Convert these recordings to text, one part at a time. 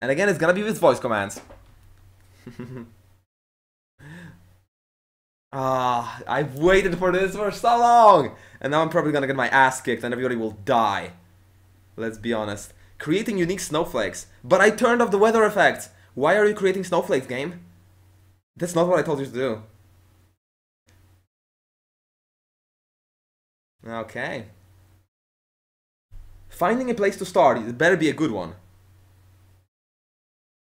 And again, it's gonna be with voice commands. I've waited for this for so long! And now I'm probably gonna get my ass kicked and everybody will die. Let's be honest. Creating unique snowflakes. But I turned off the weather effects! Why are you creating snowflakes, game? That's not what I told you to do. Okay. Finding a place to start, it better be a good one.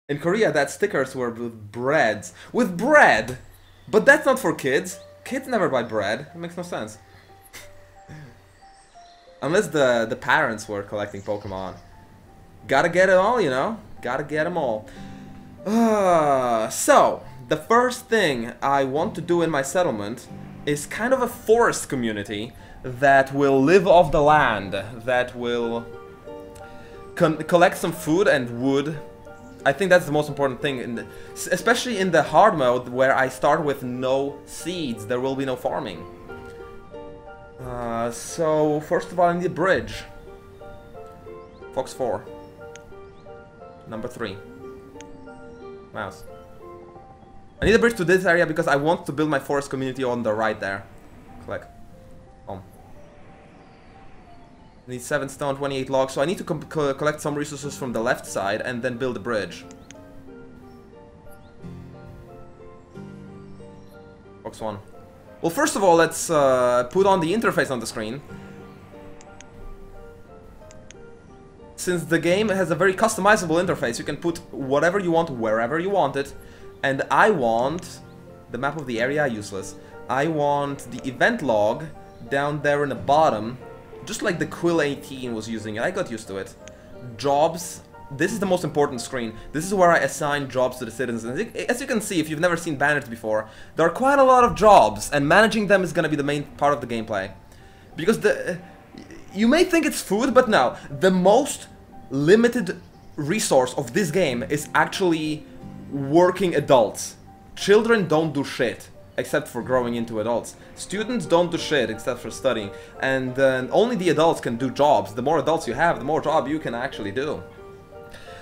In Korea, that stickers were with breads. With bread! But that's not for kids. Kids never buy bread. It makes no sense. Unless the parents were collecting Pokemon. Gotta get it all, you know? Gotta get them all. So, the first thing I want to do in my settlement is kind of a forest community that will live off the land, that will collect some food and wood. I think that's the most important thing, especially in the hard mode where I start with no seeds. There will be no farming. So, first of all, I need a bridge. Fox 4. Number 3. Mouse. I need a bridge to this area because I want to build my forest community on the right there. Click. Home. I need 7 stone, 28 logs, so I need to collect some resources from the left side and then build a bridge. Box 1. Well, first of all, let's put on the interface on the screen. Since the game has a very customizable interface, you can put whatever you want wherever you want it. And I want the map of the area, useless. I want the event log down there in the bottom. Just like the Quill 18 was using it, I got used to it. Jobs, this is the most important screen. This is where I assign jobs to the citizens. As you can see, if you've never seen Banished before, there are quite a lot of jobs, and managing them is going to be the main part of the gameplay. Because you may think it's food, but no. The most limited resource of this game is actually working adults. Children don't do shit. Except for growing into adults. Students don't do shit except for studying. And only the adults can do jobs. The more adults you have, the more job you can actually do.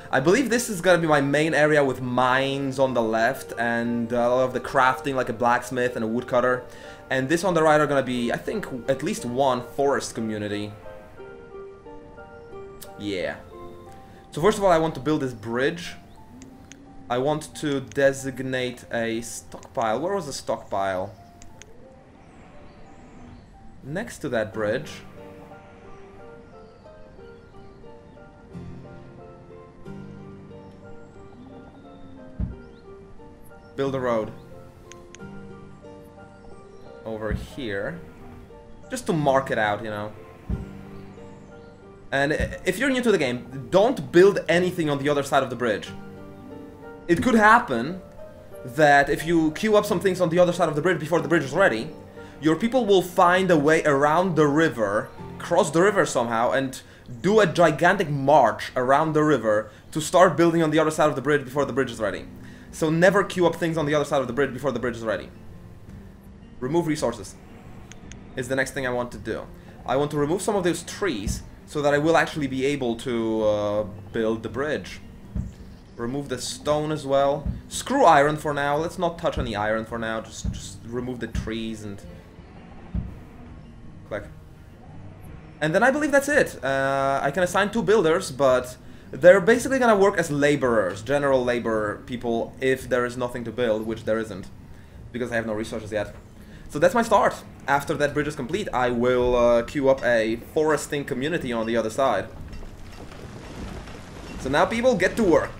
I believe this is gonna be my main area with mines on the left and a lot of the crafting like a blacksmith and a woodcutter. And this on the right are gonna be, I think, at least one forest community. Yeah. So first of all, I want to build this bridge. I want to designate a stockpile. Where was the stockpile? Next to that bridge. Build a road. Over here. Just to mark it out, you know. And if you're new to the game, don't build anything on the other side of the bridge. It could happen that if you queue up some things on the other side of the bridge before the bridge is ready, your people will find a way around the river, cross the river somehow, and do a gigantic march around the river to start building on the other side of the bridge before the bridge is ready. So never queue up things on the other side of the bridge before the bridge is ready. Remove resources is the next thing I want to do. I want to remove some of those trees so that I will actually be able to build the bridge. Remove the stone as well. Screw iron for now. Let's not touch any iron for now. Just remove the trees and click. And then I believe that's it. I can assign 2 builders, but they're basically gonna work as laborers, general labor people, if there is nothing to build, which there isn't, because I have no resources yet. So that's my start. After that bridge is complete, I will queue up a foresting community on the other side. So now people get to work,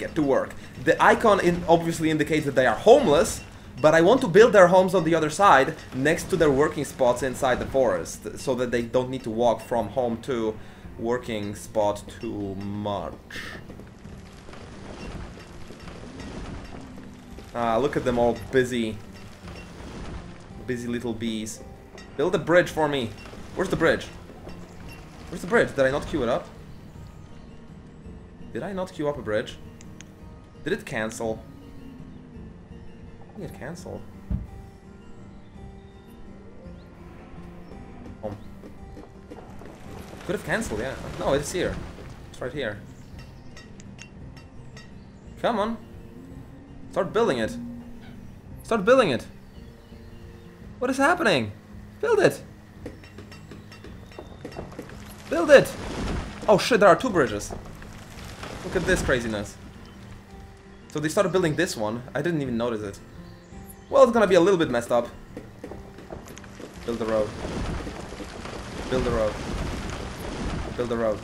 The icon obviously indicates that they are homeless, but I want to build their homes on the other side, next to their working spots inside the forest, so that they don't need to walk from home to working spot too much. Look at them all busy. Busy little bees. Build a bridge for me. Where's the bridge? Where's the bridge? Did I not queue it up? Did I not queue up a bridge? Did it cancel? I think it canceled. Oh. Could have cancelled, yeah. No, it's here. It's right here. Come on. Start building it. Start building it. What is happening? Build it. Build it. Oh shit, there are 2 bridges. Look at this craziness. So they started building this one. I didn't even notice it. Well, it's gonna be a little bit messed up. Build the road. Build the road. Build the road.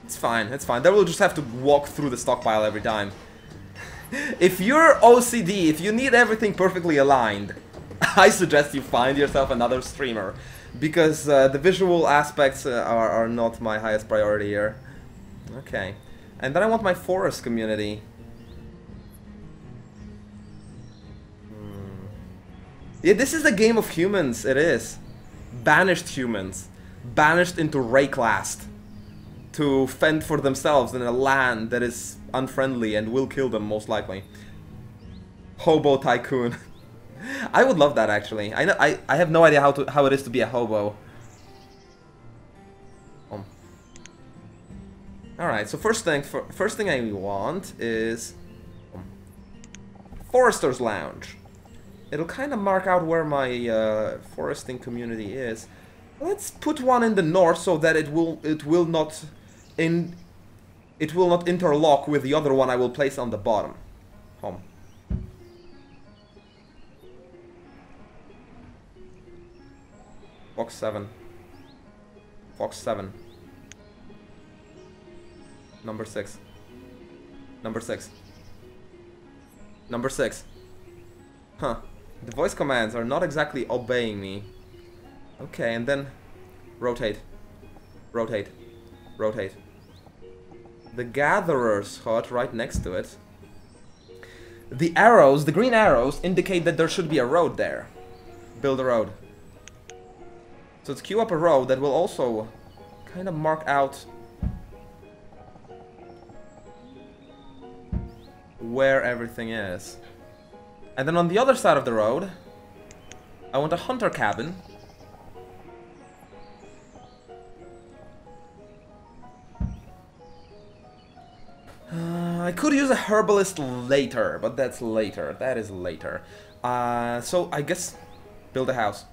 It's fine, it's fine. They will just have to walk through the stockpile every time. If you're OCD, if you need everything perfectly aligned, I suggest you find yourself another streamer. Because the visual aspects are not my highest priority here. Okay. And then I want my forest community. Yeah, this is a game of humans, it is. Banished humans. Banished into Rayclast. To fend for themselves in a land that is unfriendly and will kill them, most likely. Hobo tycoon. I would love that, actually. I have no idea how it is to be a hobo. Alright, so first thing I want is Forester's Lounge. It'll kind of mark out where my foresting community is. Let's put one in the north so that it will not interlock with the other one I will place on the bottom. Home. Fox 7. Fox 7. Number 6. Number 6. Number 6. Huh. The voice commands are not exactly obeying me. Okay, and then rotate. Rotate. Rotate. The Gatherer's hut right next to it. The arrows, the green arrows, indicate that there should be a road there. Build a road. So let's queue up a road that will also kind of mark out where everything is. And then on the other side of the road, I want a hunter cabin. I could use a herbalist later, but that's later. That is later. So I guess build a house.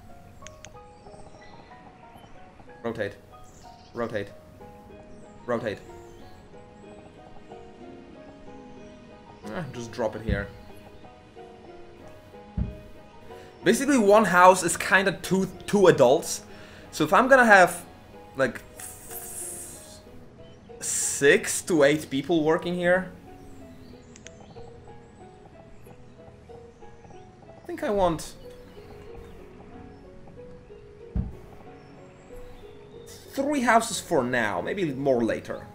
Rotate. Rotate. Rotate. Just drop it here. Basically, one house is kind of two adults. So if I'm gonna have like 6 to 8 people working here, I think I want 3 houses for now, maybe more later.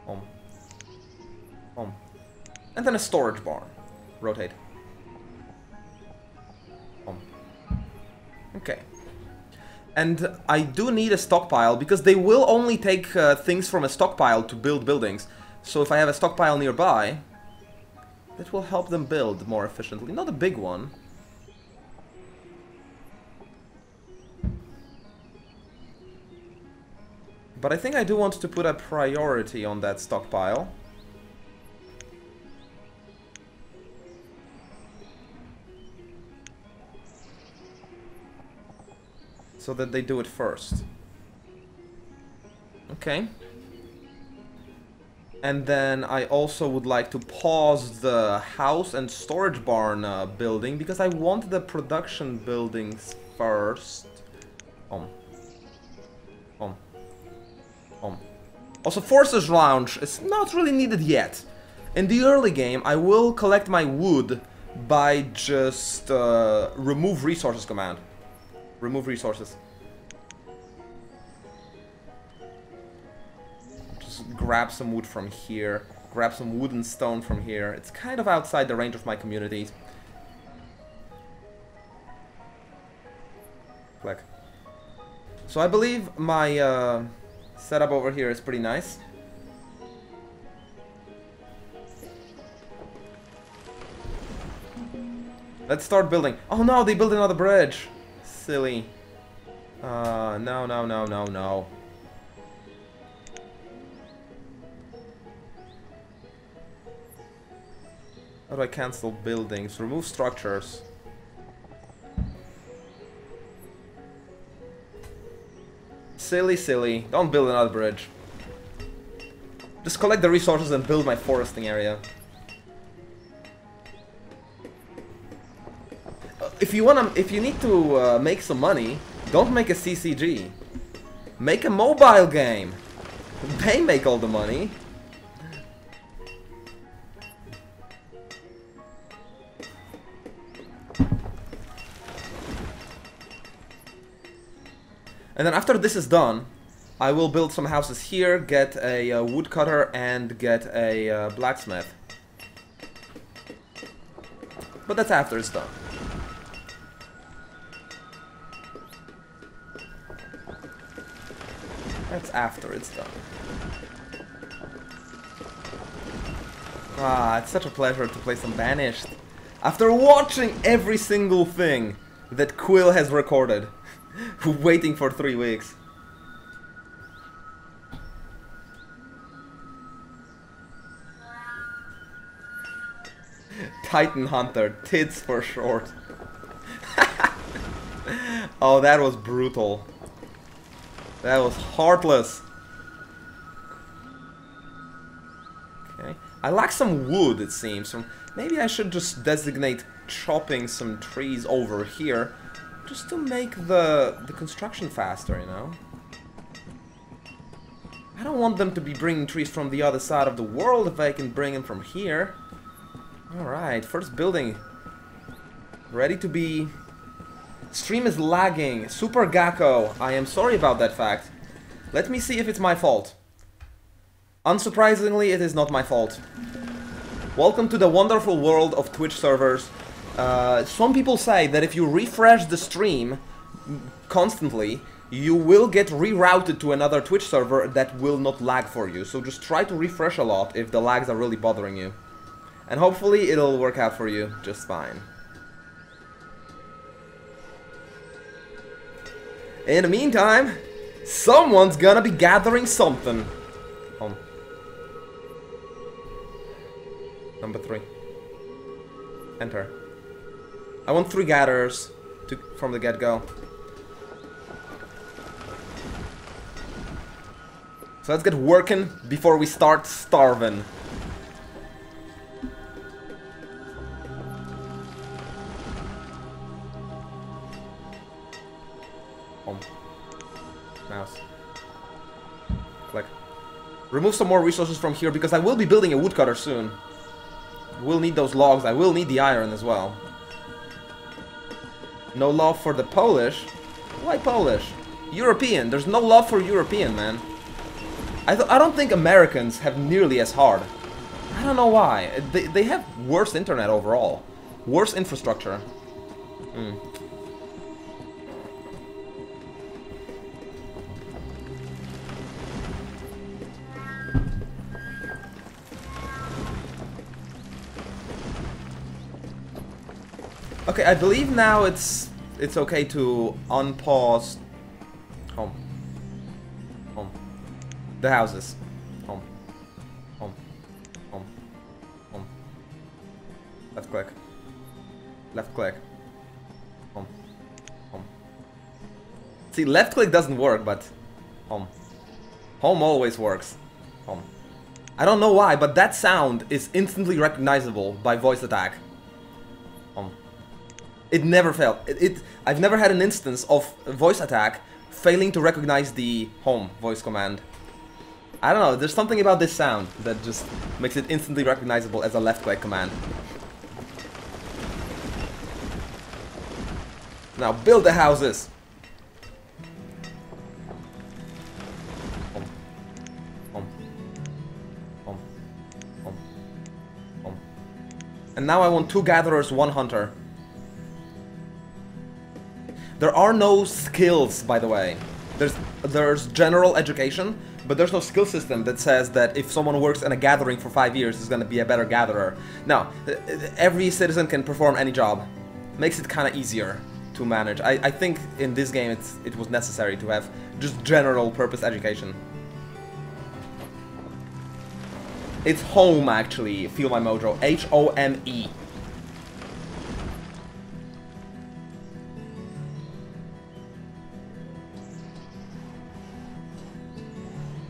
Home. Home. And then a storage barn. Rotate. Home. Okay. And I do need a stockpile, because they will only take things from a stockpile to build buildings. So if I have a stockpile nearby, that will help them build more efficiently. Not a big one. But I think I do want to put a priority on that stockpile. So that they do it first. Okay. And then I also would like to pause the house and storage barn building, because I want the production buildings first. Home. Also, Forces Lounge is not really needed yet. In the early game, I will collect my wood by just remove resources command. Remove resources. Just grab some wood from here. Grab some wood and stone from here. It's kind of outside the range of my communities. Click. So I believe my setup over here is pretty nice. Let's start building. Oh no, they built another bridge. Silly. No. How do I cancel buildings? Remove structures. Silly, silly. Don't build another bridge. Just collect the resources and build my foresting area. If you need to make some money, don't make a CCG. Make a mobile game. They make all the money. And then after this is done, I will build some houses here, get a woodcutter, and get a blacksmith. But that's after it's done. That's after it's done. Ah, it's such a pleasure to play some Banished. After watching every single thing that Quill has recorded. Waiting for 3 weeks. Titan Hunter, tits for short. Oh, that was brutal. That was heartless. Okay. I lack some wood, it seems. Maybe I should just designate chopping some trees over here. Just to make the construction faster, you know? I don't want them to be bringing trees from the other side of the world if I can bring them from here. Alright, first building. Ready to be... Stream is lagging. Super Gakko, I am sorry about that fact. Let me see if it's my fault. Unsurprisingly, it is not my fault. Welcome to the wonderful world of Twitch servers. Some people say that if you refresh the stream constantly, you will get rerouted to another Twitch server that will not lag for you. So just try to refresh a lot if the lags are really bothering you. And hopefully it'll work out for you just fine. In the meantime, someone's gonna be gathering something. Number 3. Enter. I want 3 gatherers from the get-go. So let's get working before we start starving. Home. Mouse. Click. Remove some more resources from here because I will be building a woodcutter soon. We'll need those logs. I will need the iron as well. No love for the Polish? Why Polish? European. There's no love for European, man. I don't think Americans have nearly as hard. I don't know why. They have worse internet overall. Worse infrastructure. Okay, I believe now it's okay to unpause home. Home. The houses. Home. Home. Home. Home. Left click. Left click. Home. Home. See, left click doesn't work, but home. Home always works. Home. I don't know why, but that sound is instantly recognizable by voice attack. Home. It never failed. I've never had an instance of voice attack failing to recognize the home voice command. I don't know, there's something about this sound that just makes it instantly recognizable as a left click command. Now build the houses! Home. Home. Home. Home. Home. And now I want 2 gatherers, 1 hunter. There are no skills, by the way. There's general education, but there's no skill system that says that if someone works in a gathering for 5 years is gonna be a better gatherer. No, every citizen can perform any job. Makes it kinda easier to manage. I think in this game it was necessary to have just general purpose education. It's home, actually. Feel my mojo. H-O-M-E.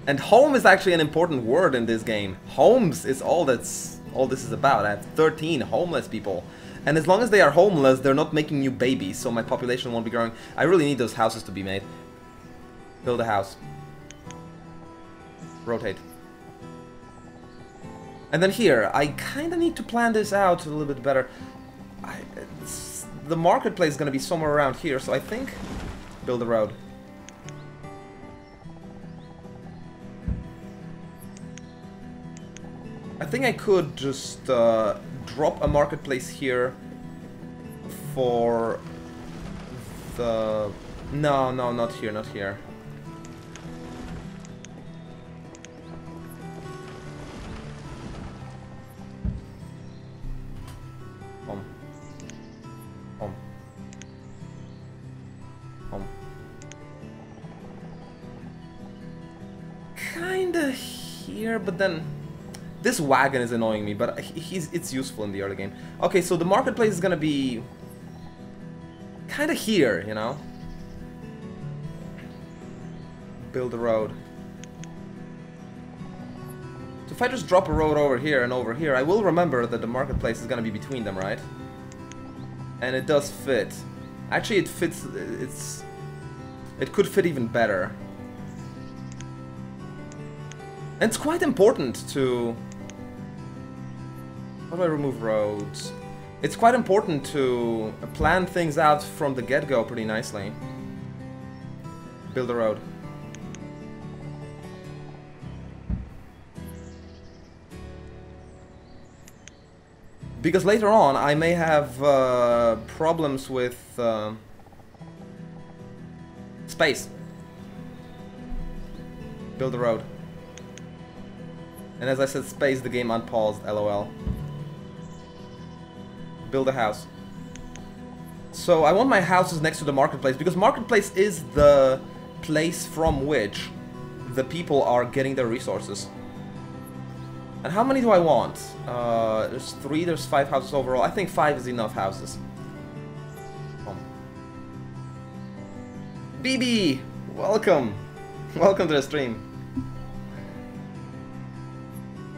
And home is actually an important word in this game. Homes is all this is about. I have 13 homeless people. And as long as they are homeless, they're not making new babies, so my population won't be growing. I really need those houses to be made. Build a house. Rotate. And then here, I kind of need to plan this out a little bit better. The marketplace is going to be somewhere around here, so I think build a road. I think I could just drop a marketplace here for the... No, not here, not here. Home. Home. Home. Kinda here, but then... This wagon is annoying me, but it's useful in the early game. Okay, so the marketplace is gonna be kind of here, you know? Build a road. So if I just drop a road over here and over here, I will remember that the marketplace is gonna be between them, right? And it does fit. Actually, it fits. It could fit even better. And it's quite important to... How do I remove roads? It's quite important to plan things out from the get-go pretty nicely. Build a road. Because later on I may have problems with space. Build a road. And as I said, space, the game unpaused, lol. Build a house. So I want my houses next to the marketplace, because marketplace is the place from which the people are getting their resources. And how many do I want? There's 3, there's 5 houses overall. I think 5 is enough houses. BB! Welcome! Welcome to the stream.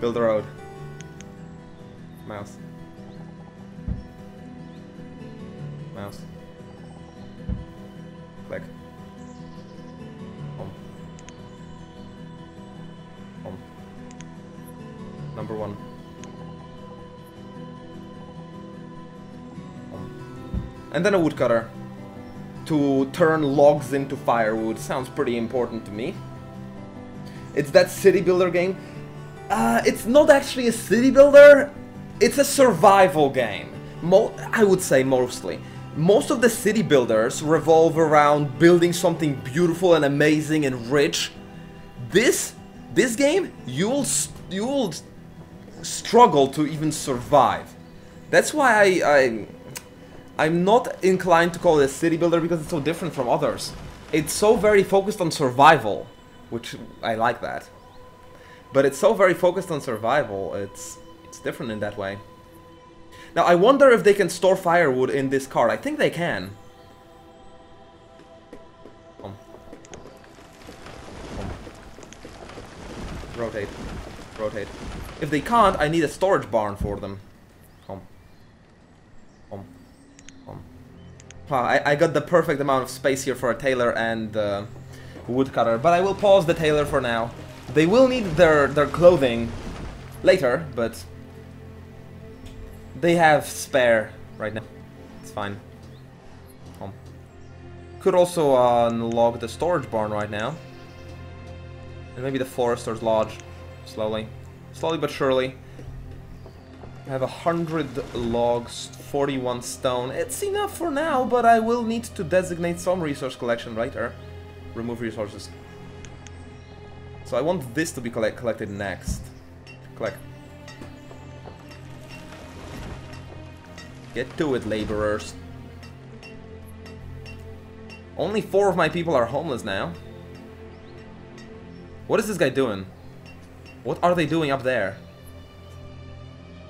Build a road. Mouse. Mouse. Click. Home. Home. Number 1. Home. And then a woodcutter to turn logs into firewood. Sounds pretty important to me. It's that city builder game. It's not actually a city builder, it's a survival game. I would say mostly. Most of the city builders revolve around building something beautiful and amazing and rich. This game, you'll struggle to even survive. That's why I'm not inclined to call it a city builder, because it's so different from others. It's so very focused on survival, which I like that. But it's so very focused on survival, it's different in that way. Now, I wonder if they can store firewood in this cart. I think they can. Rotate. Rotate. If they can't, I need a storage barn for them. I got the perfect amount of space here for a tailor and woodcutter, but I will pause the tailor for now. They will need their clothing later, but they have spare right now. It's fine. Could also unlock the storage barn right now. And maybe the forester's lodge. Slowly. Slowly but surely. I have 100 logs, 41 stone. It's enough for now, but I will need to designate some resource collection later. Remove resources. So I want this to be collected next. Collect. Get to it, laborers. Only 4 of my people are homeless now. What is this guy doing? What are they doing up there?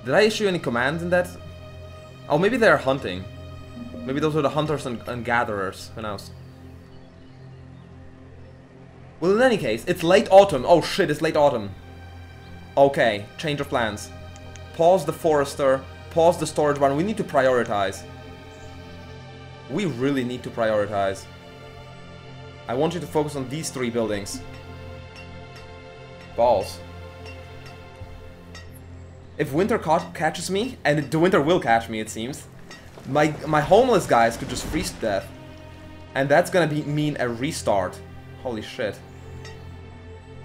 Did I issue any commands in that? Oh, maybe they're hunting. Maybe those are the hunters and gatherers. Who knows? Well, in any case, it's late autumn. Oh shit, it's late autumn. Okay, change of plans. Pause the forester. Pause the storage barn. We need to prioritize. We really need to prioritize. I want you to focus on these 3 buildings. Balls. If winter catches me, and the winter will catch me, it seems, my homeless guys could just freeze to death. And that's gonna mean a restart. Holy shit.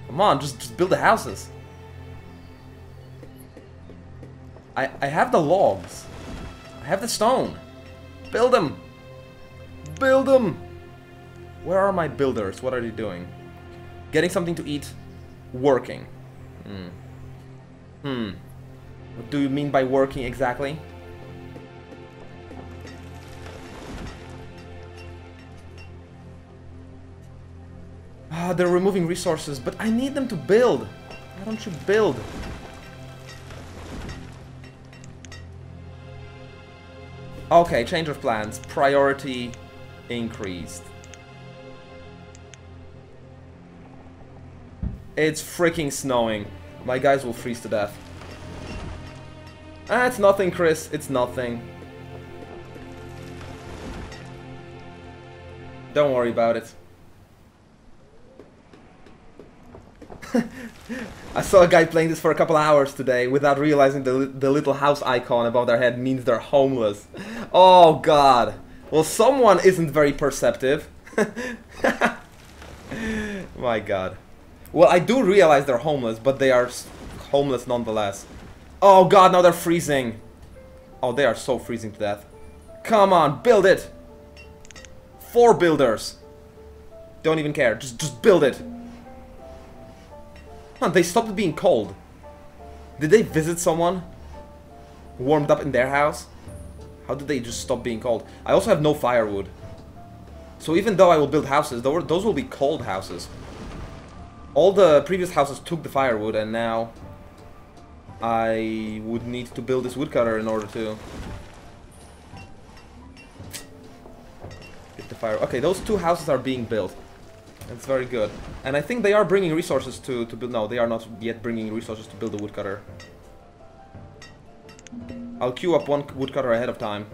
Come on, just build the houses. I have the logs. I have the stone. Build them. Build them. Where are my builders? What are they doing? Getting something to eat. Working. What do you mean by working exactly? Ah, they're removing resources, but I need them to build. Why don't you build? Okay, change of plans. Priority increased. It's freaking snowing. My guys will freeze to death. Ah, it's nothing, Chris. It's nothing. Don't worry about it. I saw a guy playing this for a couple hours today without realizing the little house icon above their head means they're homeless. Oh god. Well, someone isn't very perceptive. My god. Well, I do realize they're homeless, but they are homeless nonetheless. Oh god, now they're freezing. Oh, they are so freezing to death. Come on, build it. 4 builders. Don't even care. Just build it. Huh, they stopped being cold. Did they visit someone? Warmed up in their house? How did they just stop being cold? I also have no firewood. So even though I will build houses, those will be cold houses. All the previous houses took the firewood, and now I would need to build this woodcutter in order to get the fire. Okay, those 2 houses are being built. That's very good. And I think they are bringing resources to build... No, they are not yet bringing resources to build the woodcutter. I'll queue up 1 woodcutter ahead of time.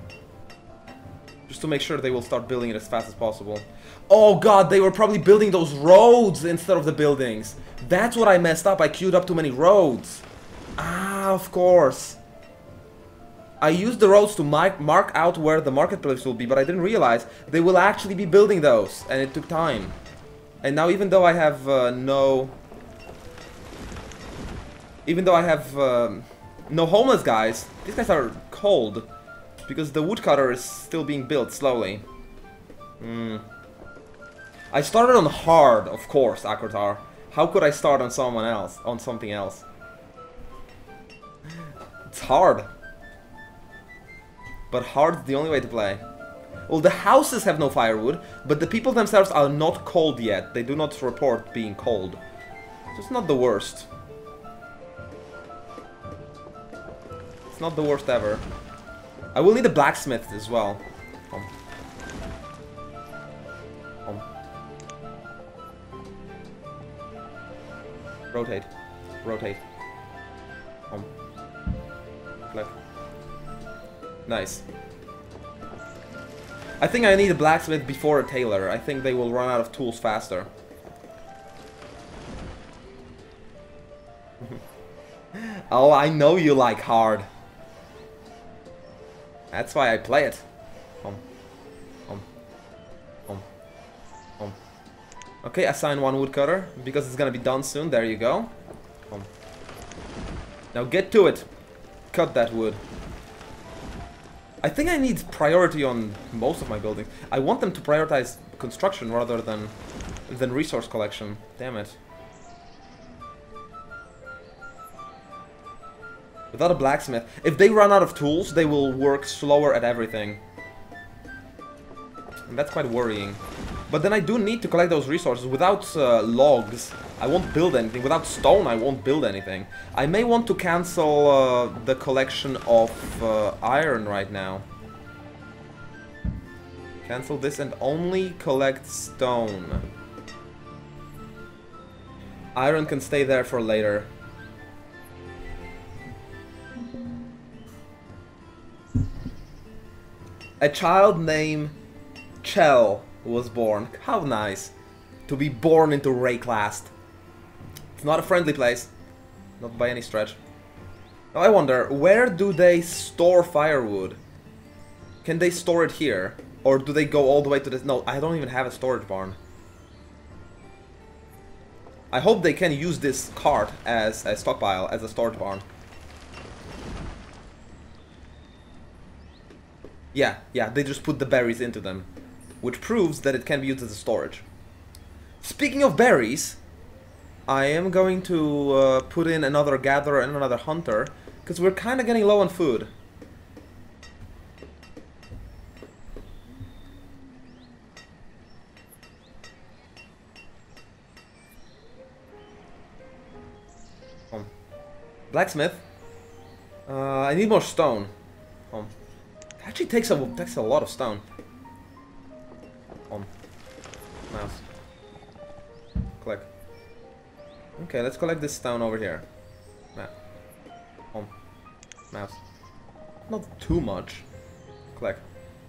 Just to make sure they will start building it as fast as possible. Oh god, they were probably building those roads instead of the buildings. That's what I messed up. I queued up too many roads. Ah, of course. I used the roads to mark out where the marketplace will be, but I didn't realize they will actually be building those. And it took time. And now even though I have no homeless guys, these guys are cold. Because the woodcutter is still being built slowly. I started on hard, of course, Akratar. How could I start on someone else, on something else? It's hard. But hard's the only way to play. Well, the houses have no firewood, but the people themselves are not cold yet. They do not report being cold. It's not the worst. It's not the worst ever. I will need a blacksmith as well. Rotate. Rotate. Flip. Nice. I think I need a blacksmith before a tailor. I think they will run out of tools faster. Oh, I know you like hard. That's why I play it. Okay, assign 1 woodcutter, because it's gonna be done soon. There you go. Now get to it. Cut that wood. I think I need priority on most of my buildings. I want them to prioritize construction rather than resource collection. Damn it. Without a blacksmith, if they run out of tools, they will work slower at everything. And that's quite worrying. But then I do need to collect those resources. Without logs, I won't build anything. Without stone, I won't build anything. I may want to cancel the collection of iron right now. Cancel this and only collect stone. Iron can stay there for later. A child named Chell was born. How nice to be born into Rayclast. It's not a friendly place, not by any stretch. Now I wonder, where do they store firewood? Can they store it here? Or do they go all the way to this? No, I don't even have a storage barn. I hope they can use this cart as a stockpile, as a storage barn. Yeah, they just put the berries into them, which proves that it can be used as a storage. Speaking of berries, I am going to put in another gatherer and another hunter, because we're kind of getting low on food. Blacksmith. I need more stone. It actually takes a lot of stone. Mouse. Collect. Okay, let's collect this stone over here. Mouse. Not too much. Collect.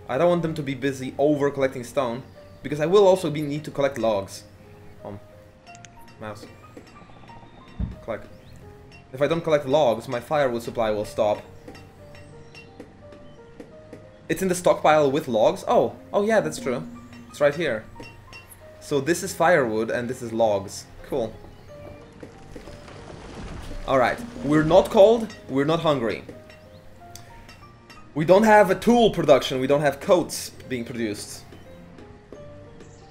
I don't want them to be busy over collecting stone, because I will also need to collect logs. Mouse. Collect. If I don't collect logs, my firewood supply will stop. It's in the stockpile with logs? Oh yeah, that's true. It's right here. So this is firewood and this is logs. Cool. Alright, we're not cold, we're not hungry. We don't have a tool production, we don't have coats being produced.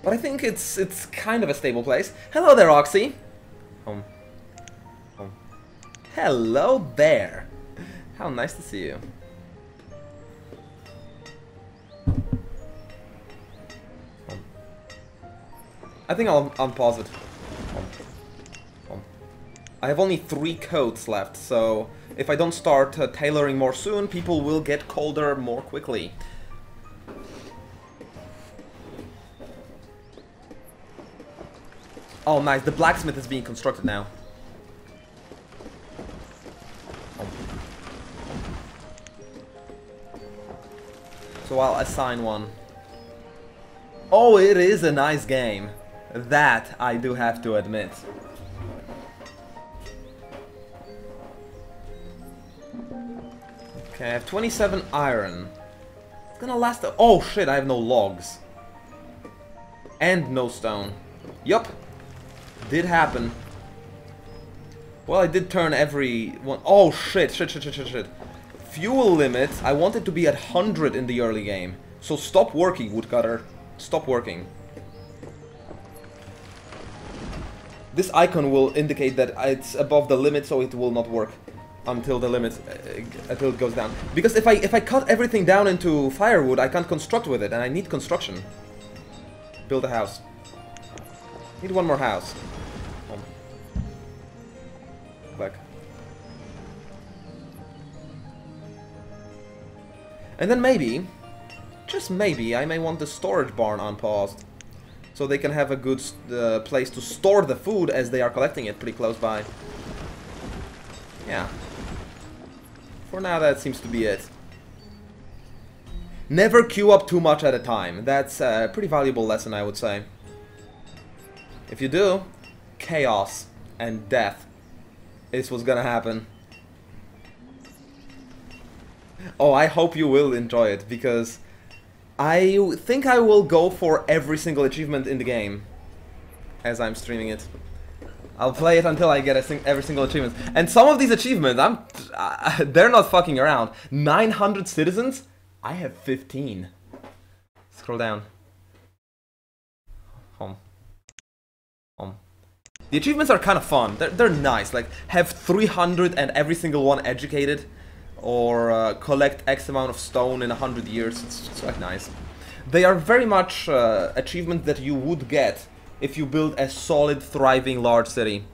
But I think it's kind of a stable place. Hello there, Oxy! Hello there! How nice to see you. I think I'll unpause it. I have only 3 coats left, so if I don't start tailoring more soon, people will get colder more quickly. Oh nice, the blacksmith is being constructed now. So I'll assign one. Oh, it is a nice game. That I do have to admit. Okay, I have 27 iron. It's gonna last. Oh shit, I have no logs. And no stone. Yup. Did happen. Well, I did turn every one. Oh shit. Fuel limit, I want it to be at 100 in the early game. So stop working, woodcutter. Stop working. This icon will indicate that it's above the limit, so it will not work until the limit, until it goes down. Because if I cut everything down into firewood, I can't construct with it, and I need construction. Build a house. Need one more house. Back. And then maybe, just maybe, I may want the storage barn unpaused. So they can have a good place to store the food as they are collecting it pretty close by. Yeah. For now, that seems to be it. Never queue up too much at a time. That's a pretty valuable lesson, I would say. If you do, chaos and death is what's gonna happen. Oh, I hope you will enjoy it, because I think I will go for every single achievement in the game as I'm streaming it. I'll play it until I get every single achievement. And some of these achievements, they're not fucking around. 900 citizens? I have 15. Scroll down. Home. The achievements are kind of fun. They're nice. Like, have 300 and every single one educated. Or collect X amount of stone in 100 years. It's quite nice. They are very much achievements that you would get if you build a solid, thriving, large city.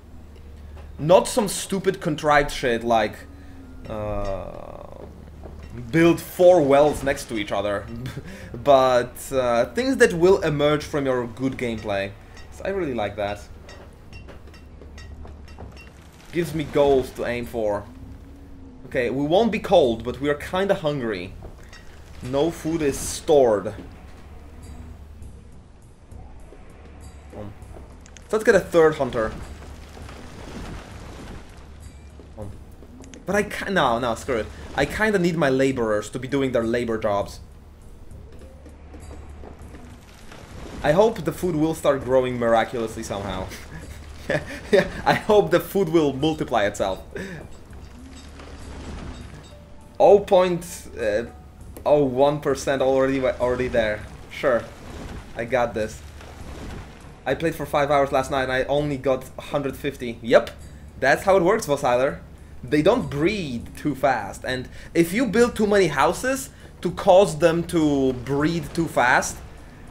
Not some stupid contrived shit like build 4 wells next to each other, but things that will emerge from your good gameplay. So I really like that. Gives me goals to aim for. Okay, we won't be cold, but we are kinda hungry. No food is stored. So let's get a 3rd hunter. But I can't. No, screw it. I kinda need my laborers to be doing their labor jobs. I hope the food will start growing miraculously somehow. Yeah, I hope the food will multiply itself. 0.01% already there. Sure, I got this. I played for 5 hours last night and I only got 150. Yep, that's how it works, Vossiler. They don't breed too fast, and if you build too many houses to cause them to breed too fast,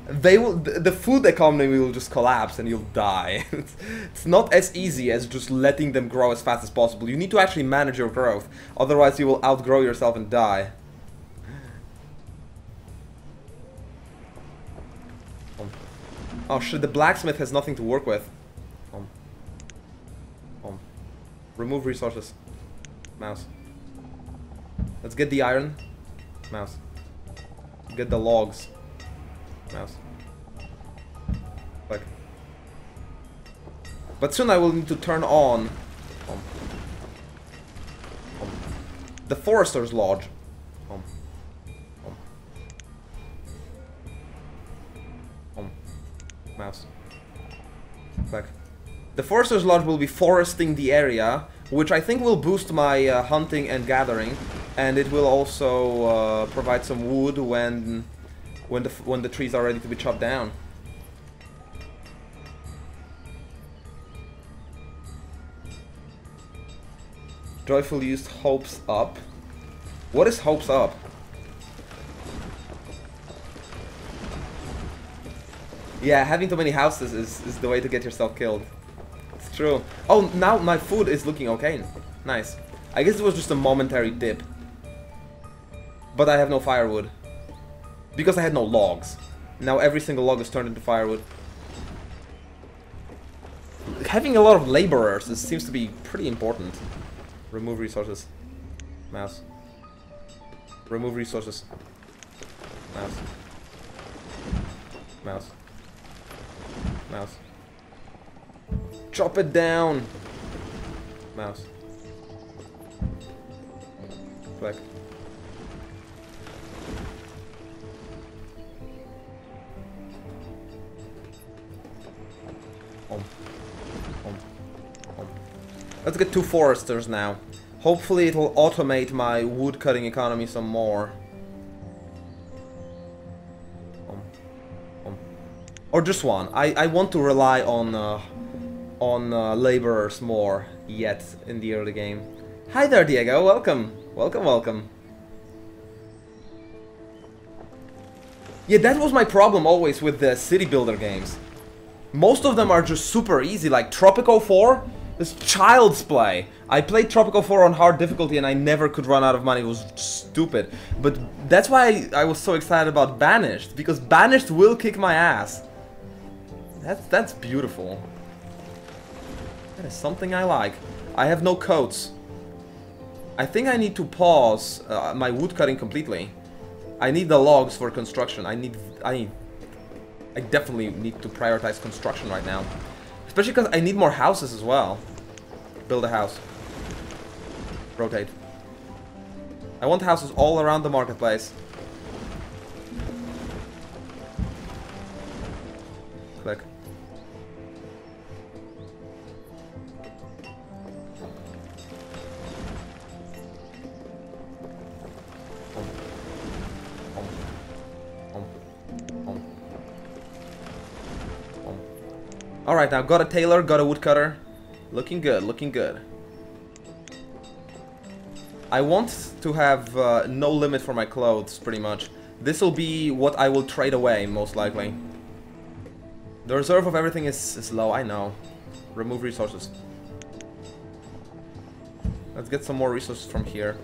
the food economy will just collapse and you'll die. It's not as easy as just letting them grow as fast as possible. You need to actually manage your growth, otherwise you will outgrow yourself and die. Oh shit, the blacksmith has nothing to work with. Remove resources. Mouse. Let's get the iron. Mouse. Get the logs. Mouse. Click. But soon I will need to turn on the Forester's Lodge. Mouse. Click. The Forester's Lodge will be foresting the area, which I think will boost my hunting and gathering, and it will also provide some wood when the trees are ready to be chopped down. Joyful used hopes up. What is hopes up? Yeah, having too many houses is the way to get yourself killed. It's true. Oh, now my food is looking okay. Nice. I guess it was just a momentary dip. But I have no firewood. Because I had no logs. Now every single log is turned into firewood. Having a lot of laborers seems to be pretty important. Remove resources. Mouse. Remove resources. Mouse. Mouse. Mouse. Chop it down. Mouse. Click. Let's get 2 foresters now. Hopefully it will automate my wood cutting economy some more. Or just one. I want to rely on laborers more yet in the early game. Hi there, Diego. Welcome. Welcome, welcome. Yeah, that was my problem always with the city builder games. Most of them are just super easy, like Tropico 4. This child's play. I played Tropico 4 on hard difficulty and I never could run out of money. It was stupid. But that's why I was so excited about Banished, because Banished will kick my ass. That's beautiful. That is something I like. I have no coats. I think I need to pause my wood cutting completely. I need the logs for construction. I definitely need to prioritize construction right now. Especially because I need more houses as well. Build a house. Rotate. I want houses all around the marketplace. Click. Alright, now got a tailor, got a woodcutter. Looking good, looking good. I want to have no limit for my clothes, pretty much. This will be what I will trade away, most likely. The reserve of everything is low, I know. Remove resources. Let's get some more resources from here.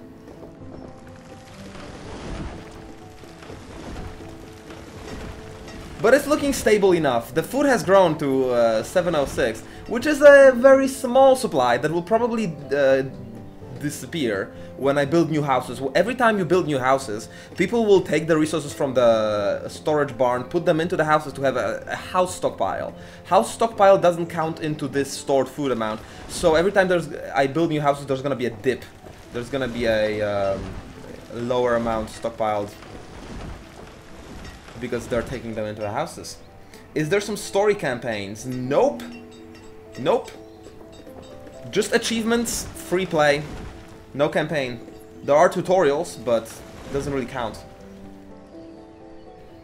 But it's looking stable enough. The food has grown to 706, which is a very small supply that will probably disappear when I build new houses. Every time you build new houses, people will take the resources from the storage barn, put them into the houses to have a house stockpile. House stockpile doesn't count into this stored food amount, so every time I build new houses, there's gonna be a dip. There's gonna be a lower amount stockpiled because they're taking them into the houses. Is there some story campaigns? Nope. Nope. Just achievements, free play. No campaign. There are tutorials, but it doesn't really count.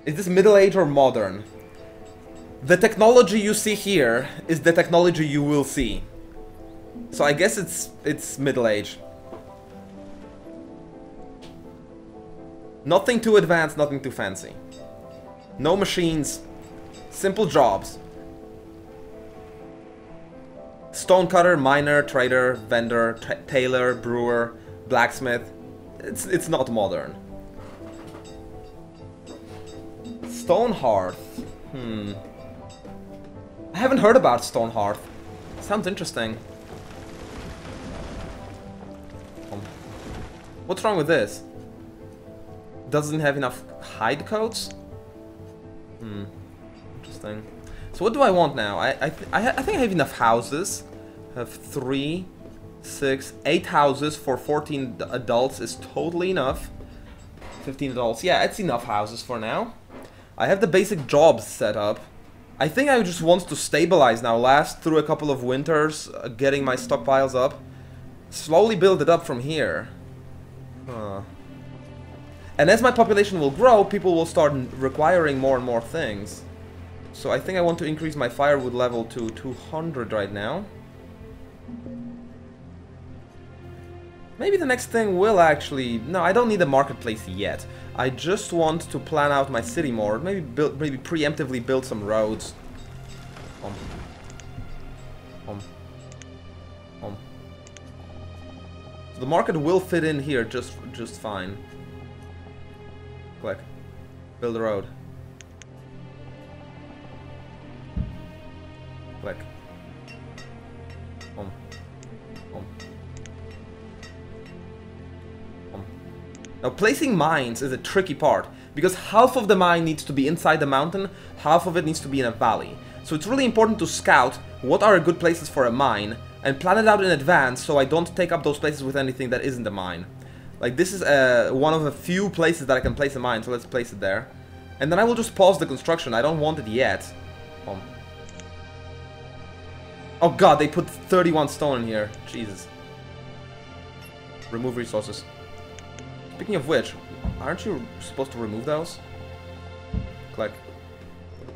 Is this middle age or modern? The technology you see here is the technology you will see. So I guess it's middle age. Nothing too advanced, nothing too fancy. No machines. Simple jobs. Stonecutter, miner, trader, vendor, tailor, brewer, blacksmith. It's not modern. Stonehearth. I haven't heard about Stonehearth. Sounds interesting. What's wrong with this? Doesn't have enough hide coats? Interesting. So what do I want now? I think I have enough houses. I have 3, 6, 8 houses for 14 adults is totally enough. 15 adults. Yeah, it's enough houses for now. I have the basic jobs set up. I think I just want to stabilize now, last through a couple of winters, getting my stockpiles up. Slowly build it up from here. And as my population will grow, people will start requiring more and more things. So I think I want to increase my firewood level to 200 right now. Maybe the next thing will actually... No, I don't need a marketplace yet. I just want to plan out my city more. Maybe preemptively build some roads. So the market will fit in here just fine. Click. Build a road. Click. Now placing mines is a tricky part, because half of the mine needs to be inside the mountain, half of it needs to be in a valley. So it's really important to scout what are good places for a mine, and plan it out in advance so I don't take up those places with anything that isn't a mine. Like this is one of a few places that I can place a mine, so let's place it there. And then I will just pause the construction, I don't want it yet. Oh god, they put 31 stone in here, Jesus. Remove resources. Speaking of which, aren't you supposed to remove those? Click.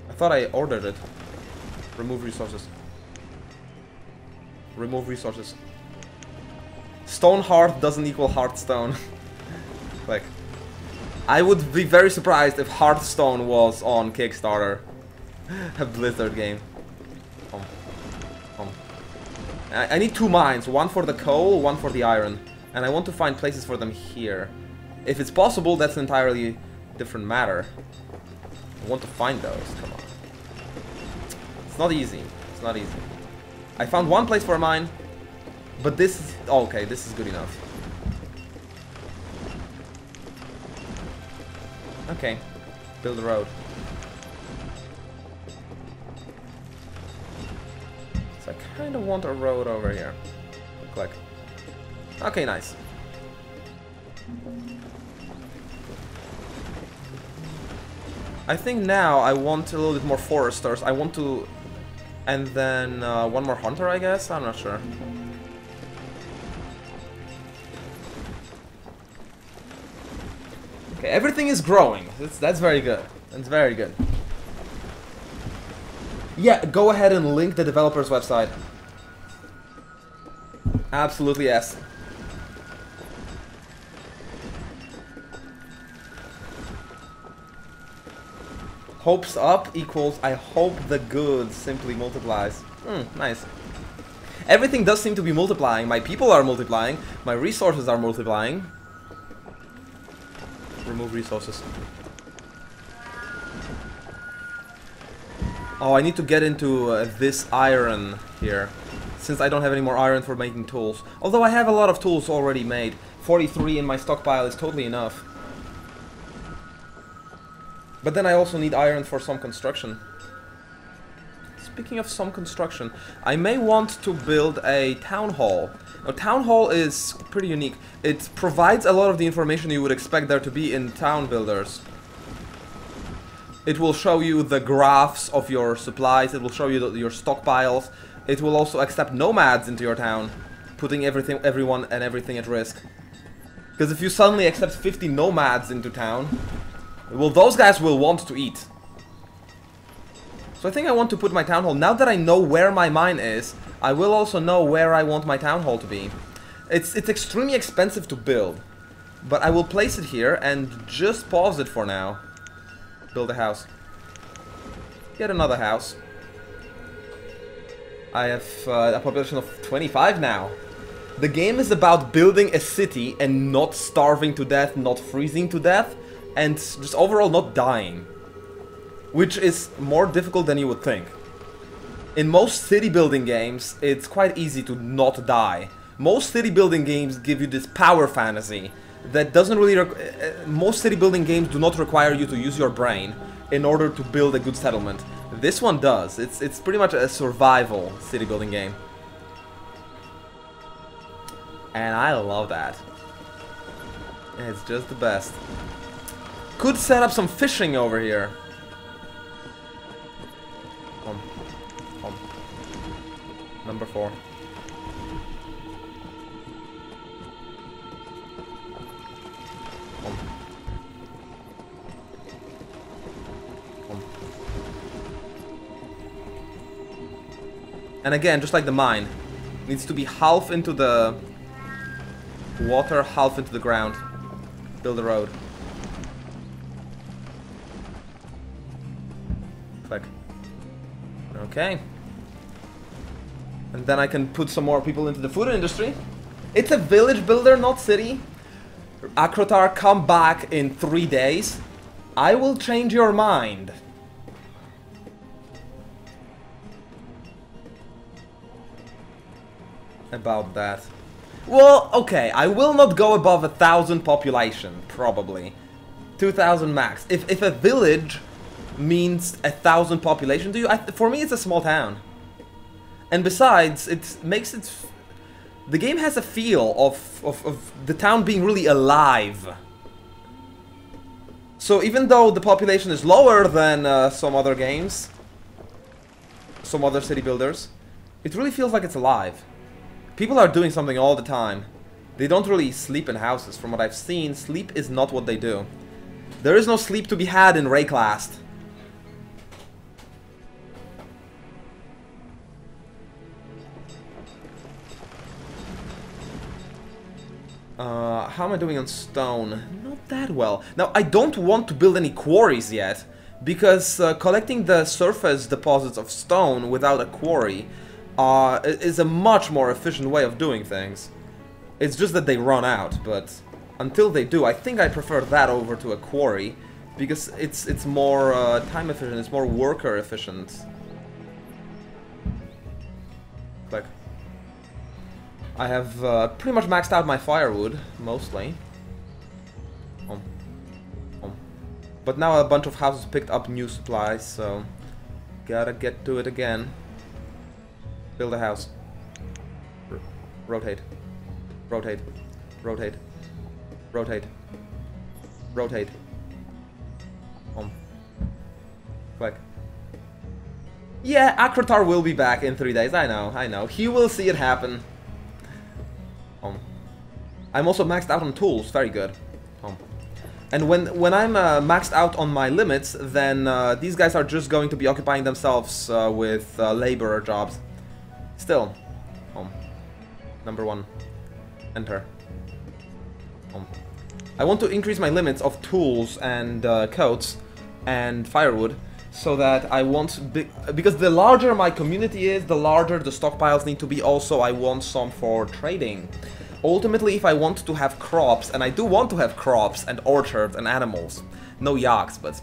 I thought I ordered it. Remove resources. Remove resources. Stone hearth doesn't equal Hearthstone. Click. I would be very surprised if Hearthstone was on Kickstarter. A Blizzard game. I need 2 mines, one for the coal, one for the iron. And I want to find places for them here. If it's possible, that's an entirely different matter. I want to find those, come on. It's not easy, it's not easy. I found one place for a mine, but this is... Oh, okay, this is good enough. Okay, build a road. So I kind of want a road over here. Click. Okay, nice. I think now I want a little bit more foresters. I want to... And then one more hunter, I guess? I'm not sure. Okay, everything is growing. That's very good. That's very good. Yeah, go ahead and link the developer's website. Absolutely, yes. Hopes up equals I hope the good simply multiplies. Nice. Everything does seem to be multiplying. My people are multiplying. My resources are multiplying. Remove resources. Oh, I need to get into this iron here, since I don't have any more iron for making tools. Although I have a lot of tools already made. 43 in my stockpile is totally enough. But then I also need iron for some construction. Speaking of some construction, I may want to build a town hall. Now, town hall is pretty unique. It provides a lot of the information you would expect there to be in town builders. It will show you the graphs of your supplies, it will show you your stockpiles. It will also accept nomads into your town, putting everyone and everything at risk. Because if you suddenly accept 50 nomads into town, well, those guys will want to eat. So I think I want to put my town hall. Now that I know where my mine is, I will also know where I want my town hall to be. It's extremely expensive to build, but I will place it here and just pause it for now. Build a house. Get another house. I have a population of 25 now. The game is about building a city and not starving to death, not freezing to death, and just overall not dying. Which is more difficult than you would think. In most city building games, it's quite easy to not die. Most city building games give you this power fantasy that doesn't really... most city building games do not require you to use your brain in order to build a good settlement. This one does. It's pretty much a survival city building game. And I love that. It's just the best. Could set up some fishing over here. Number 4. And again, just like the mine, needs to be half into the water, half into the ground. Build a road. Click. Okay. And then I can put some more people into the food industry. It's a village builder, not city. Akrotar, come back in 3 days. I will change your mind. About that. Well, okay, I will not go above 1,000 population, probably. 2,000 max. If a village means 1,000 population to you, for me it's a small town. And besides, it makes it... The game has a feel of the town being really alive. So even though the population is lower than some other games, some other city builders, it really feels like it's alive. People are doing something all the time. They don't really sleep in houses. From what I've seen, sleep is not what they do. There is no sleep to be had in Rayclast. How am I doing on stone? Not that well. Now, I don't want to build any quarries yet, because collecting the surface deposits of stone without a quarry is a much more efficient way of doing things. It's just that they run out, but until they do, I think I prefer that over to a quarry, because it's more time efficient, it's more worker efficient. Click. I have pretty much maxed out my firewood, mostly. But now a bunch of houses picked up new supplies, so gotta get to it again. Build a house. Rotate. Rotate. Rotate. Rotate. Rotate. Click. Yeah, Akrotar will be back in 3 days. I know. He will see it happen. I'm also maxed out on tools. Very good. And when I'm maxed out on my limits, then these guys are just going to be occupying themselves with laborer jobs. Still. Number 1. Enter. I want to increase my limits of tools and coats and firewood so that I want... Because the larger my community is, the larger the stockpiles need to be. Also, I want some for trading. Ultimately, if I want to have crops, and I do want to have crops and orchards and animals, no yaks, but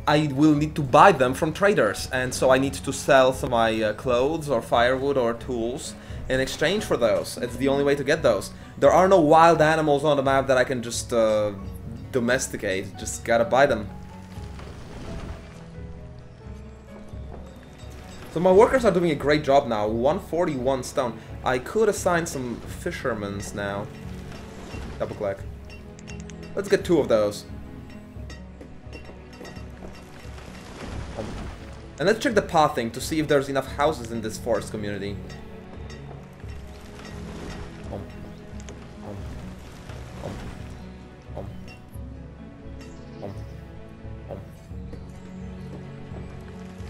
I will need to buy them from traders, and so I need to sell some of my clothes or firewood or tools in exchange for those. It's the only way to get those. There are no wild animals on the map that I can just domesticate, just gotta buy them. So my workers are doing a great job now. 141 stone. I could assign some fishermen's now. Double click. Let's get 2 of those. And let's check the pathing to see if there's enough houses in this forest community.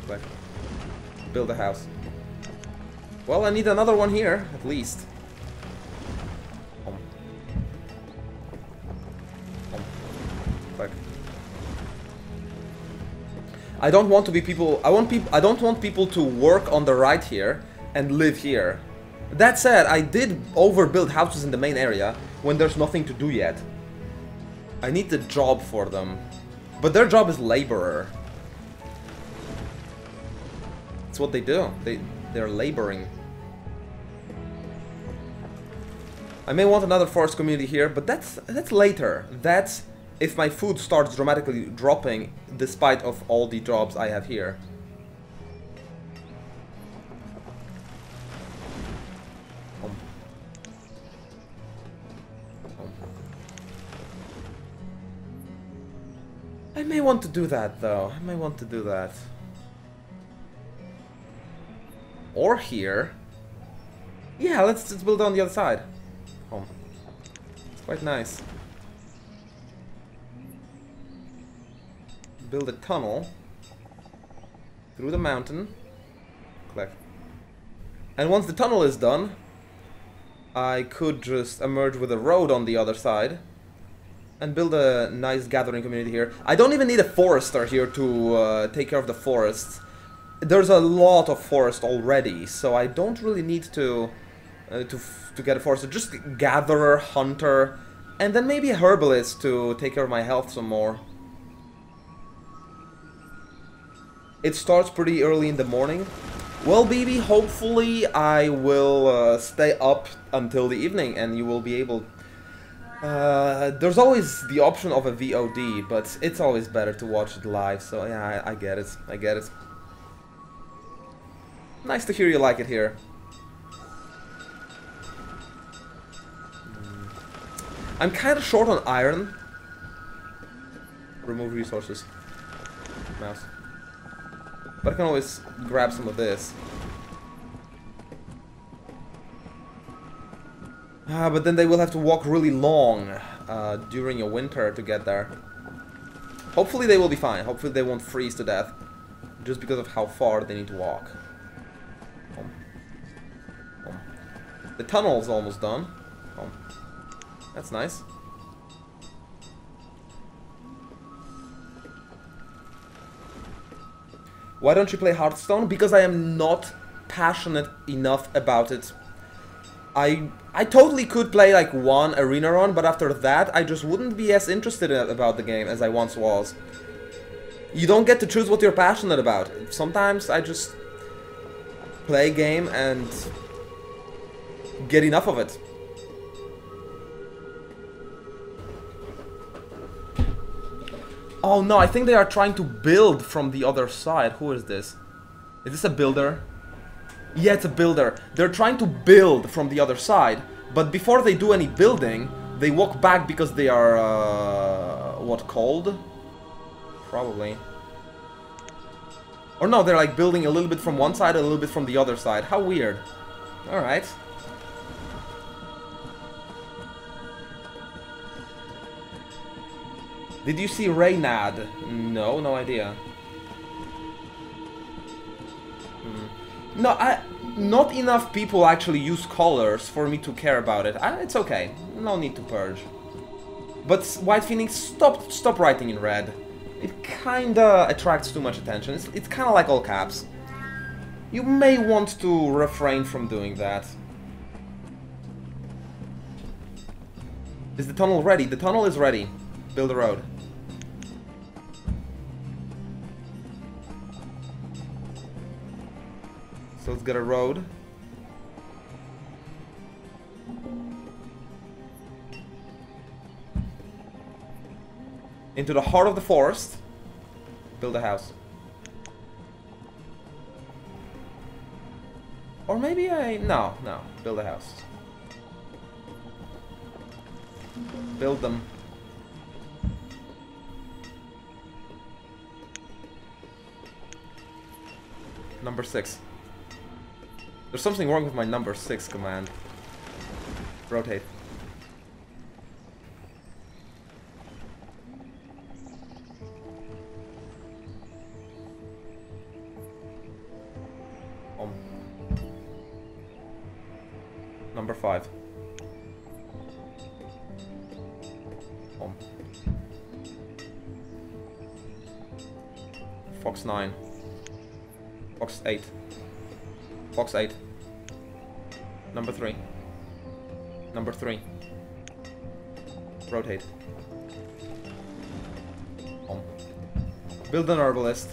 Click. Build a house. Well, I need another one here, at least. Click. I don't want to be people. I don't want people to work on the right here and live here. That said, I did overbuild houses in the main area when there's nothing to do yet. I need the job for them, but their job is laborer. That's what they do. They're laboring. I may want another forest community here, but that's later. That's if my food starts dramatically dropping despite of all the jobs I have here. I may want to do that though. I may want to do that. Or here. Yeah, let's just build on the other side. Oh. It's quite nice. Build a tunnel through the mountain. Click. And once the tunnel is done, I could just emerge with a road on the other side and build a nice gathering community here. I don't even need a forester here to take care of the forests. There's a lot of forest already, so I don't really need to get a forester. Just gatherer, hunter, and then maybe a herbalist to take care of my health some more. It starts pretty early in the morning. Well, BB, hopefully I will stay up until the evening, and you will be able... there's always the option of a VOD, but it's always better to watch it live, so yeah, I get it. I get it. Nice to hear you like it here. I'm kind of short on iron. Remove resources. Mouse. But I can always grab some of this. But then they will have to walk really long during a winter to get there. Hopefully they will be fine. Hopefully they won't freeze to death. Just because of how far they need to walk. The tunnel's almost done. Oh. That's nice. Why don't you play Hearthstone? Because I am not passionate enough about it. I totally could play like one arena run, but after that I just wouldn't be as interested about the game as I once was. You don't get to choose what you're passionate about. Sometimes I just play a game and get enough of it. Oh no, I think they are trying to build from the other side. Who is this? Is this a builder? Yeah, it's a builder. They're trying to build from the other side, but before they do any building, they walk back because they are, what, cold? Probably. Or no, they're like building a little bit from one side, a little bit from the other side. How weird. Alright. Did you see Reynad? No, no idea. No, not enough people actually use colors for me to care about it. It's okay. No need to purge. But White Phoenix, stop writing in red. it kinda attracts too much attention. It's kinda like all caps. You may want to refrain from doing that. Is the tunnel ready? The tunnel is ready. Build a road. So let's get a road. Into the heart of the forest. Build a house. Or maybe no. Build a house. Build them. Number 6. There's something wrong with my number 6 command. Rotate. Number 5. Fox 9. Fox 8. Fox 8. Number 3. Number 3. Rotate. Build an herbalist.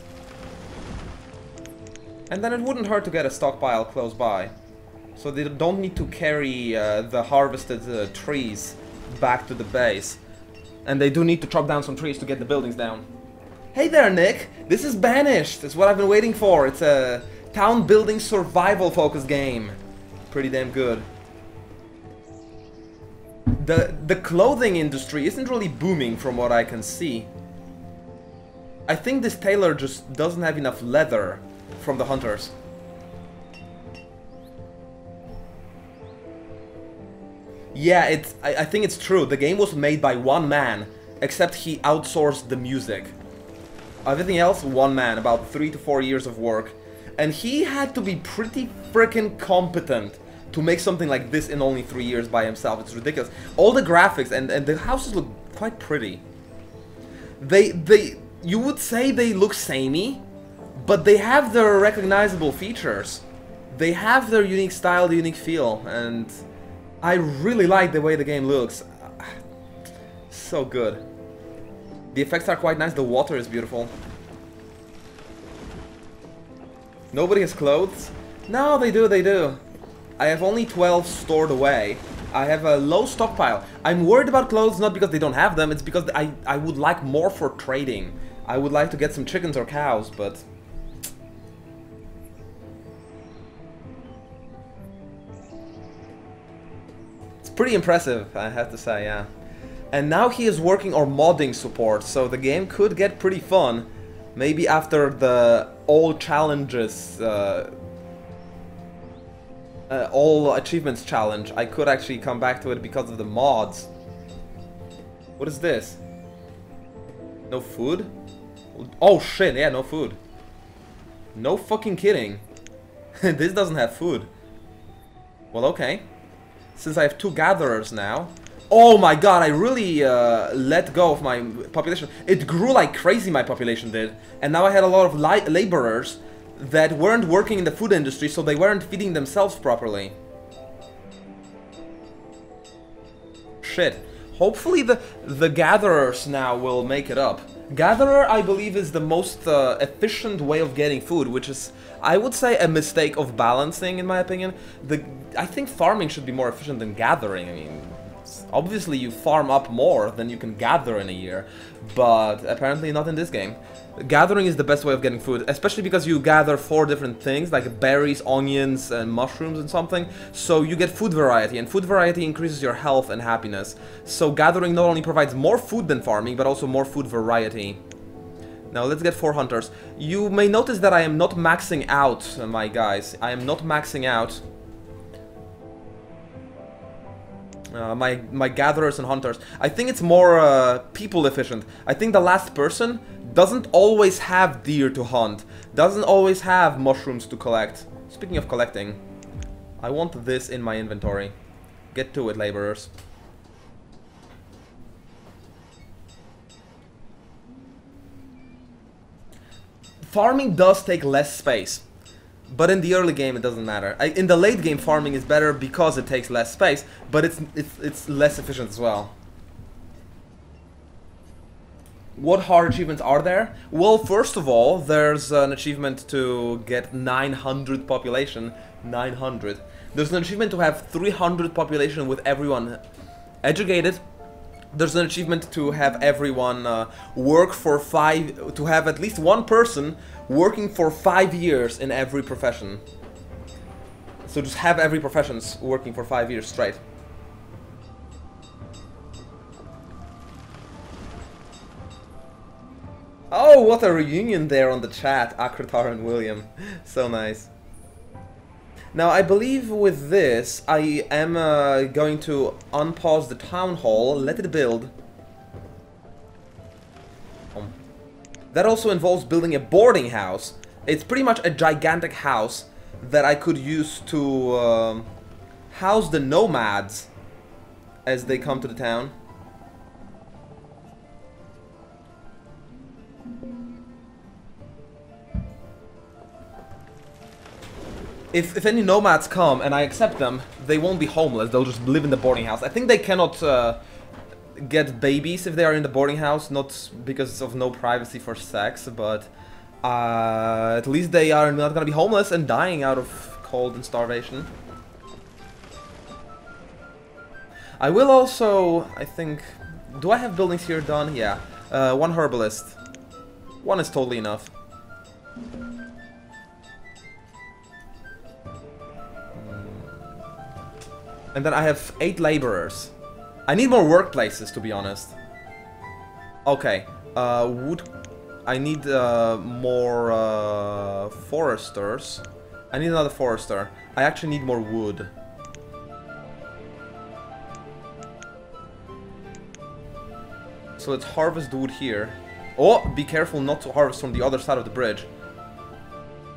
And then it wouldn't hurt to get a stockpile close by. So they don't need to carry the harvested trees back to the base. And they do need to chop down some trees to get the buildings down. Hey there, Nick! This is Banished! It's what I've been waiting for. It's a town building survival focused game. Pretty damn good. The clothing industry isn't really booming from what I can see. I think this tailor just doesn't have enough leather from the hunters. Yeah, I think it's true. The game was made by one man, except he outsourced the music. Everything else, one man, about 3 to 4 years of work. And he had to be pretty freaking competent to make something like this in only 3 years by himself. It's ridiculous. All the graphics and the houses look quite pretty. You would say they look samey, but they have their recognizable features. They have their unique style, the unique feel, and I really like the way the game looks. So good. The effects are quite nice, the water is beautiful. Nobody has clothes? No, they do. I have only 12 stored away. I have a low stockpile. I'm worried about clothes not because they don't have them, it's because I would like more for trading. I would like to get some chickens or cows, but... it's pretty impressive, I have to say, yeah. And now he is working on modding support, so the game could get pretty fun. Maybe after the all challenges, all achievements challenge, I could actually come back to it because of the mods. What is this? No food? Oh shit, yeah, no food. No fucking kidding. This doesn't have food. Well, okay. Since I have 2 gatherers now... oh my god, I really let go of my population. It grew like crazy, my population did. And now I had a lot of laborers that weren't working in the food industry, so they weren't feeding themselves properly. Shit. Hopefully the gatherers now will make it up. Gatherer, I believe, is the most efficient way of getting food, which is, I would say, a mistake of balancing, in my opinion. I think farming should be more efficient than gathering. I mean... obviously you farm up more than you can gather in a year, but apparently not in this game. Gathering is the best way of getting food, especially because you gather 4 different things, like berries, onions, and mushrooms and something, so you get food variety, and food variety increases your health and happiness. So gathering not only provides more food than farming, but also more food variety. Now let's get 4 hunters. You may notice that I am not maxing out, my guys. I am not maxing out my gatherers and hunters. I think it's more people efficient. I think the last person doesn't always have deer to hunt, doesn't always have mushrooms to collect. Speaking of collecting, I want this in my inventory. Get to it, laborers. farming does take less space, but in the early game it doesn't matter. In the late game, farming is better because it takes less space, but it's less efficient as well. What hard achievements are there? Well, first of all, there's an achievement to get 900 population. 900. There's an achievement to have 300 population with everyone educated. There's an achievement to have everyone work for to have at least one person working for 5 years in every profession. So just have every profession working for 5 years straight. Oh, what a reunion there on the chat, Akritar and William. So nice. Now, I believe with this, I am going to unpause the town hall, let it build. That also involves building a boarding house. It's pretty much a gigantic house that I could use to house the nomads as they come to the town. If any nomads come and I accept them, they won't be homeless, they'll just live in the boarding house. I think they cannot get babies if they are in the boarding house, not because of no privacy for sex, but at least they are not gonna be homeless and dying out of cold and starvation. I will also, I think... Do I have buildings here done? Yeah. One herbalist. One is totally enough. And then I have 8 laborers. I need more workplaces, to be honest. Okay. I need more foresters. I need another forester. I actually need more wood. So let's harvest the wood here. Oh, be careful not to harvest from the other side of the bridge.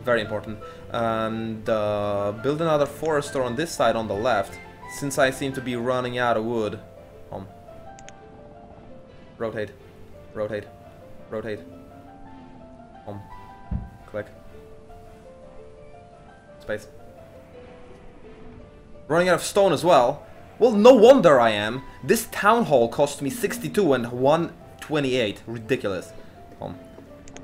Very important. And build another forester on this side on the left, since I seem to be running out of wood. Rotate. Rotate. Rotate. Click. Space. Running out of stone as well. Well, no wonder I am. This town hall cost me 62 and 128. Ridiculous.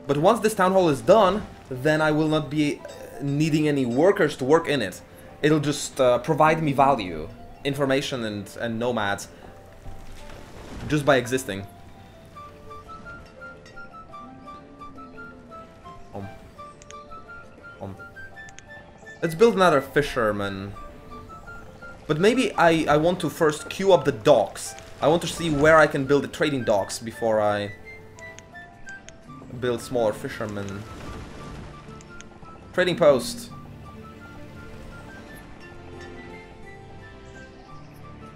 But once this town hall is done, then I will not be needing any workers to work in it. It'll just provide me value, information and nomads, just by existing. Let's build another fisherman. But maybe I want to first queue up the docks. I want to see where I can build the trading docks before I build smaller fishermen. Trading post.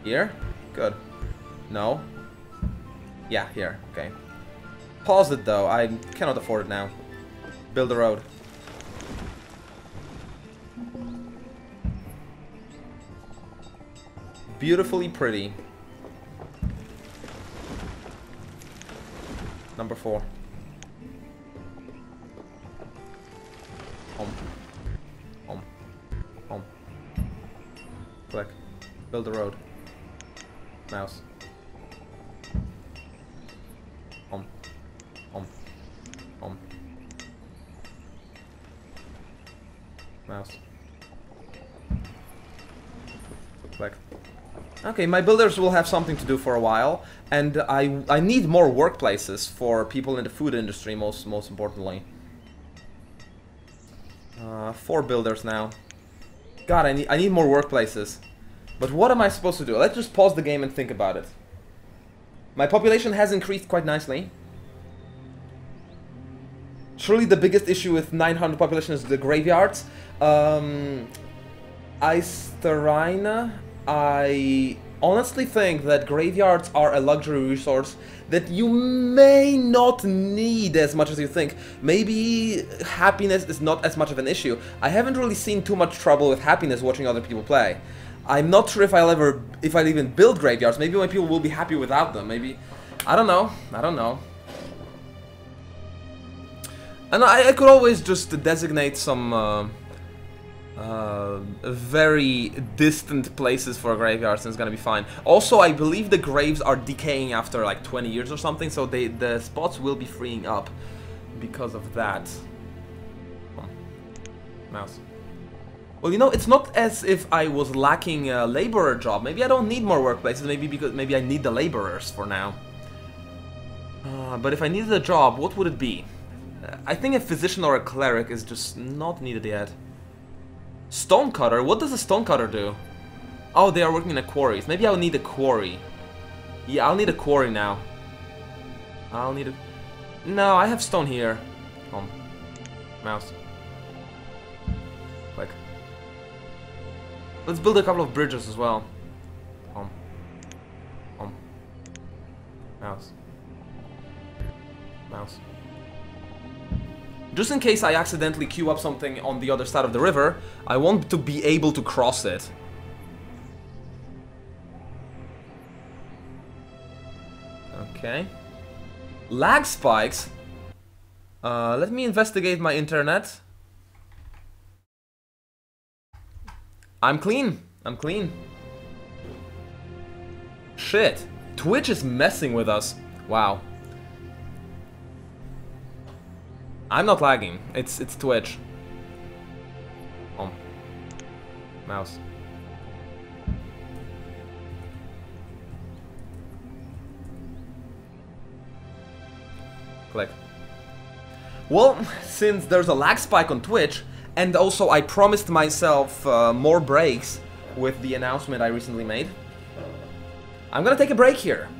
Here? Good. No? Yeah, here. Okay. Pause it though. I cannot afford it now. Build a road. Beautifully pretty. Number 4. Click. Build a road. Mouse. Mouse. Click. Okay, my builders will have something to do for a while, and I need more workplaces for people in the food industry, most importantly. 4 builders now. God, I need more workplaces. But what am I supposed to do? Let's just pause the game and think about it. My population has increased quite nicely. Surely the biggest issue with 900 population is the graveyards. Eisterreine, I honestly think that graveyards are a luxury resource that you may not need as much as you think. Maybe happiness is not as much of an issue. I haven't really seen too much trouble with happiness watching other people play. I'm not sure if I'll even build graveyards. Maybe my people will be happy without them. Maybe, I don't know. I don't know. And I could always just designate some very distant places for graveyards, and it's gonna be fine. Also, I believe the graves are decaying after like 20 years or something, so the spots will be freeing up because of that. Oh. Mouse. Well, you know, it's not as if I was lacking a laborer job. Maybe I don't need more workplaces, maybe I need the laborers for now. But if I needed a job, what would it be? I think a physician or a cleric is just not needed yet. Stonecutter? What does a stonecutter do? Oh, they are working in a quarry. Maybe I'll need a quarry. Yeah, I'll need a quarry now. I'll need a... No, I have stone here. Home. Mouse. Click. Let's build a couple of bridges as well. Home. Home. Mouse. Mouse. Just in case I accidentally queue up something on the other side of the river, I want to be able to cross it. Okay. Lag spikes. Let me investigate my internet. I'm clean. I'm clean. Shit. Twitch is messing with us. Wow. I'm not lagging. It's Twitch. Mouse. Click. Well, since there's a lag spike on Twitch, and also I promised myself more breaks with the announcement I recently made, I'm gonna take a break here.